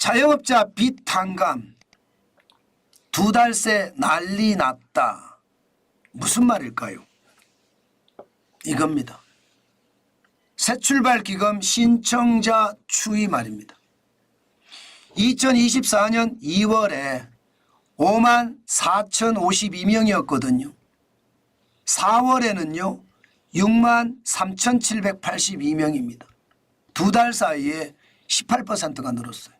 자영업자 빚 탕감 2달 새 난리 났다. 무슨 말일까요? 이겁니다. 새출발기금 신청자 추이 말입니다. 2024년 2월에 54,052명이었거든요. 4월에는요 63,782명입니다. 2달 사이에 18%가 늘었어요.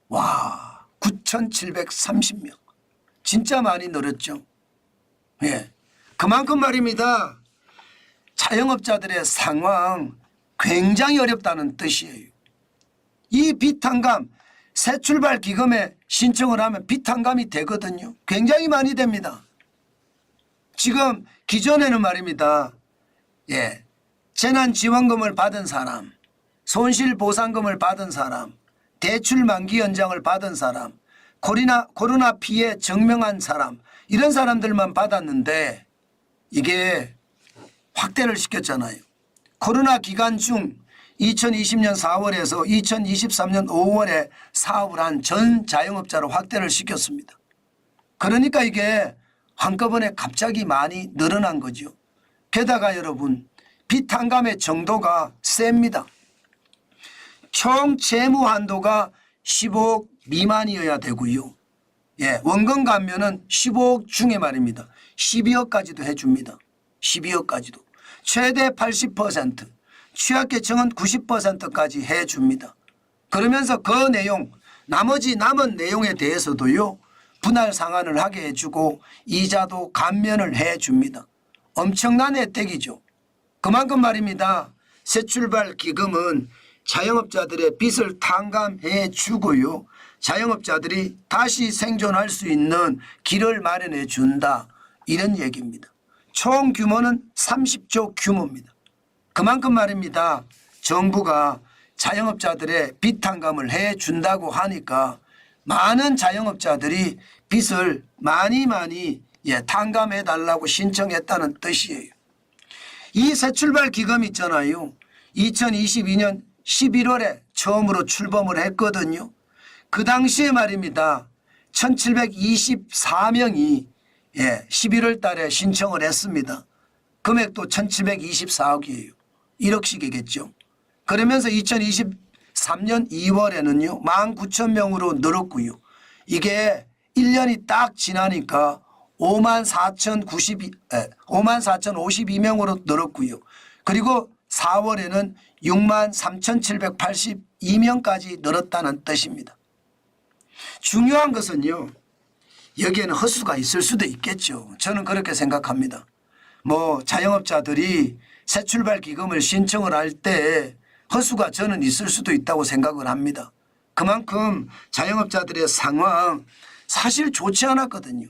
와, 9,730명. 진짜 많이 늘었죠. 예, 그만큼 말입니다. 자영업자들의 상황 굉장히 어렵다는 뜻이에요. 이 빚탕감 새출발 기금에 신청을 하면 빚탕감이 되거든요. 굉장히 많이 됩니다. 지금 기존에는 말입니다. 예, 재난지원금을 받은 사람, 손실보상금을 받은 사람, 대출 만기 연장을 받은 사람, 코로나 피해 증명한 사람, 이런 사람들만 받았는데 이게 확대를 시켰잖아요. 코로나 기간 중 2020년 4월에서 2023년 5월에 사업을 한 전 자영업자로 확대를 시켰습니다. 그러니까 이게 한꺼번에 갑자기 많이 늘어난 거죠. 게다가 여러분 빚탕감의 정도가 셉니다. 총 채무 한도가 15억 미만이어야 되고요. 예, 원금 감면은 15억 중에 말입니다. 12억까지도 해줍니다. 12억까지도. 최대 80%, 취약계층은 90%까지 해줍니다. 그러면서 그 내용, 나머지 남은 내용에 대해서도요. 분할 상환을 하게 해주고 이자도 감면을 해줍니다. 엄청난 혜택이죠. 그만큼 말입니다. 새출발 기금은 자영업자들의 빚을 탕감해 주고요. 자영업자들이 다시 생존할 수 있는 길을 마련해 준다. 이런 얘기입니다. 총 규모는 30조 규모입니다. 그만큼 말입니다. 정부가 자영업자들의 빚 탕감을 해 준다고 하니까 많은 자영업자들이 빚을 많이 탕감해 달라고 신청했다는 뜻이에요. 이 새출발 기금 있잖아요. 2022년 11월에 처음으로 출범을 했거든요. 그 당시에 말입니다. 1724명이 11월 달에 신청을 했습니다. 금액도 1724억이에요. 1억씩이겠죠. 그러면서 2023년 2월에는요. 19,000명으로 늘었고요. 이게 1년이 딱 지나니까 54,052명으로 늘었고요. 그리고 4월에는 63,782명까지 늘었다는 뜻입니다. 중요한 것은요. 여기에는 허수가 있을 수도 있겠죠. 저는 그렇게 생각합니다. 뭐 자영업자들이 새출발 기금을 신청을 할 때 허수가 저는 있을 수도 있다고 생각을 합니다. 그만큼 자영업자들의 상황 사실 좋지 않았거든요.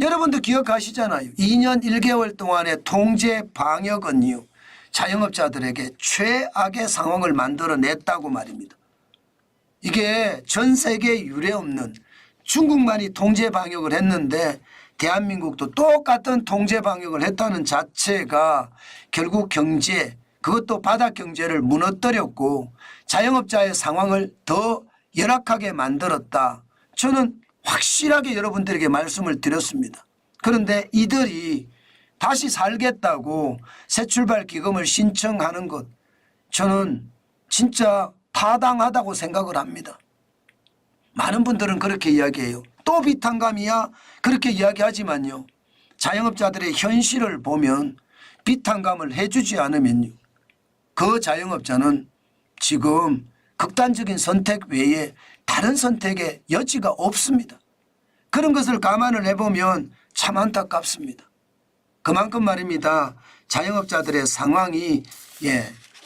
여러분도 기억하시잖아요. 2년 1개월 동안의 통제 방역은요. 자영업자들에게 최악의 상황을 만들어냈다고 말입니다. 이게 전 세계에 유례 없는 중국만이 통제 방역을 했는데 대한민국도 똑같은 통제 방역을 했다는 자체가 결국 경제, 그것도 바닥 경제를 무너뜨렸고 자영업자의 상황을 더 열악하게 만들었다. 저는 확실하게 여러분들에게 말씀을 드렸습니다. 그런데 이들이 다시 살겠다고 새출발 기금을 신청하는 것, 저는 진짜 타당하다고 생각을 합니다. 많은 분들은 그렇게 이야기해요. 또 빚탕감이야? 그렇게 이야기하지만요. 자영업자들의 현실을 보면 빚탕감을 해주지 않으면요. 그 자영업자는 지금 극단적인 선택 외에 다른 선택의 여지가 없습니다. 그런 것을 감안을 해보면 참 안타깝습니다. 그만큼 말입니다. 자영업자들의 상황이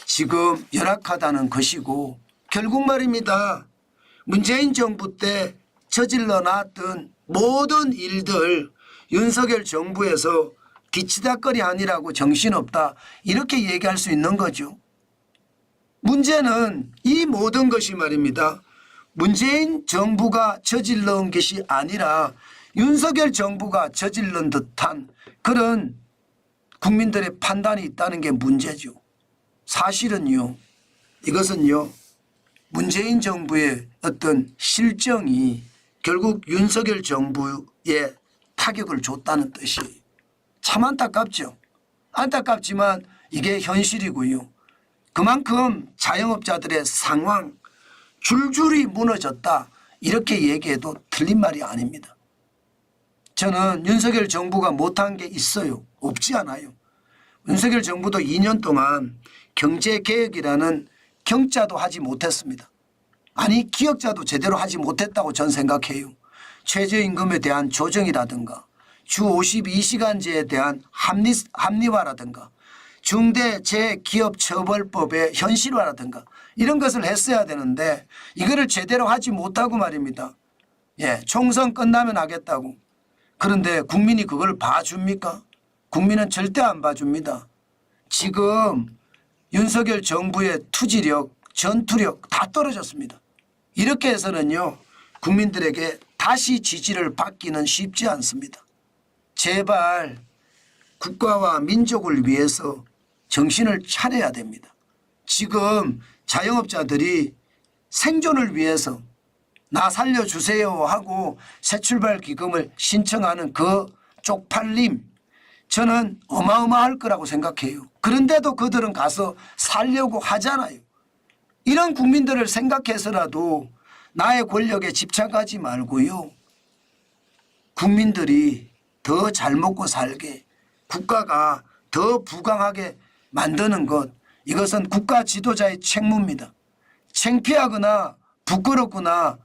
지금 열악하다는 것이고 결국 말입니다. 문재인 정부 때 저질러 놨던 모든 일들 윤석열 정부에서 뒤치다거리 아니라고 정신없다 이렇게 얘기할 수 있는 거죠. 문제는 이 모든 것이 말입니다. 문재인 정부가 저질러온 것이 아니라 윤석열 정부가 저질른 듯한 그런 국민들의 판단이 있다는 게 문제죠. 사실은요. 이것은요. 문재인 정부의 어떤 실정이 결국 윤석열 정부에 타격을 줬다는 뜻이 참 안타깝죠. 안타깝지만 이게 현실이고요. 그만큼 자영업자들의 상황 줄줄이 무너졌다 이렇게 얘기해도 틀린 말이 아닙니다. 저는 윤석열 정부가 못한 게 있어요? 없지 않아요. 윤석열 정부도 2년 동안 경제개혁이라는 경자도 하지 못했습니다. 아니 기역자도 제대로 하지 못했다고 전 생각해요. 최저임금에 대한 조정이라든가 주 52시간제에 대한 합리화라든가 중대재기업처벌법의 현실화라든가 이런 것을 했어야 되는데 이거를 제대로 하지 못하고 말입니다. 예, 총선 끝나면 하겠다고. 그런데 국민이 그걸 봐줍니까? 국민은 절대 안 봐줍니다. 지금 윤석열 정부의 투지력, 전투력 다 떨어졌습니다. 이렇게 해서는요 국민들에게 다시 지지를 받기는 쉽지 않습니다. 제발 국가와 민족을 위해서 정신을 차려야 됩니다. 지금 자영업자들이 생존을 위해서 나 살려주세요 하고 새출발 기금을 신청하는 그 쪽팔림 저는 어마어마할 거라고 생각해요. 그런데도 그들은 가서 살려고 하잖아요. 이런 국민들을 생각해서라도 나의 권력에 집착하지 말고요. 국민들이 더 잘 먹고 살게 국가가 더 부강하게 만드는 것 이것은 국가 지도자의 책무입니다. 창피하거나 부끄럽거나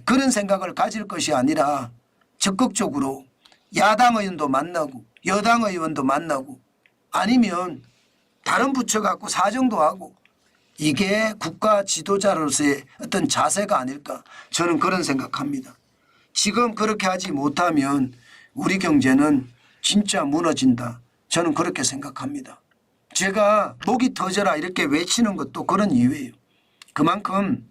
그런 생각을 가질 것이 아니라 적극적으로 야당 의원도 만나고 여당 의원도 만나고 아니면 다른 부처 갖고 사정도 하고 이게 국가 지도자로서의 어떤 자세가 아닐까 저는 그런 생각합니다. 지금 그렇게 하지 못하면 우리 경제는 진짜 무너진다. 저는 그렇게 생각합니다. 제가 목이 터져라 이렇게 외치는 것도 그런 이유예요. 그만큼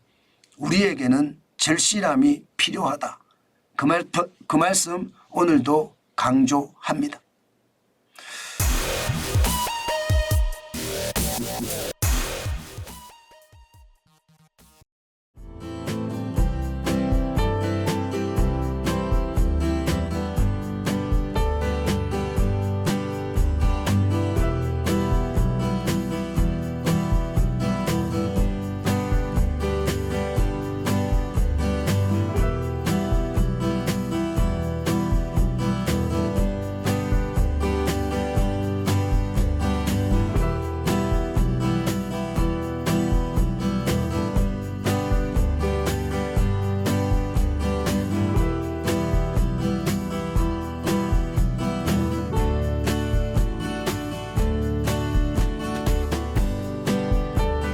우리에게는 절실함이 필요하다. 그 말씀 오늘도 강조합니다.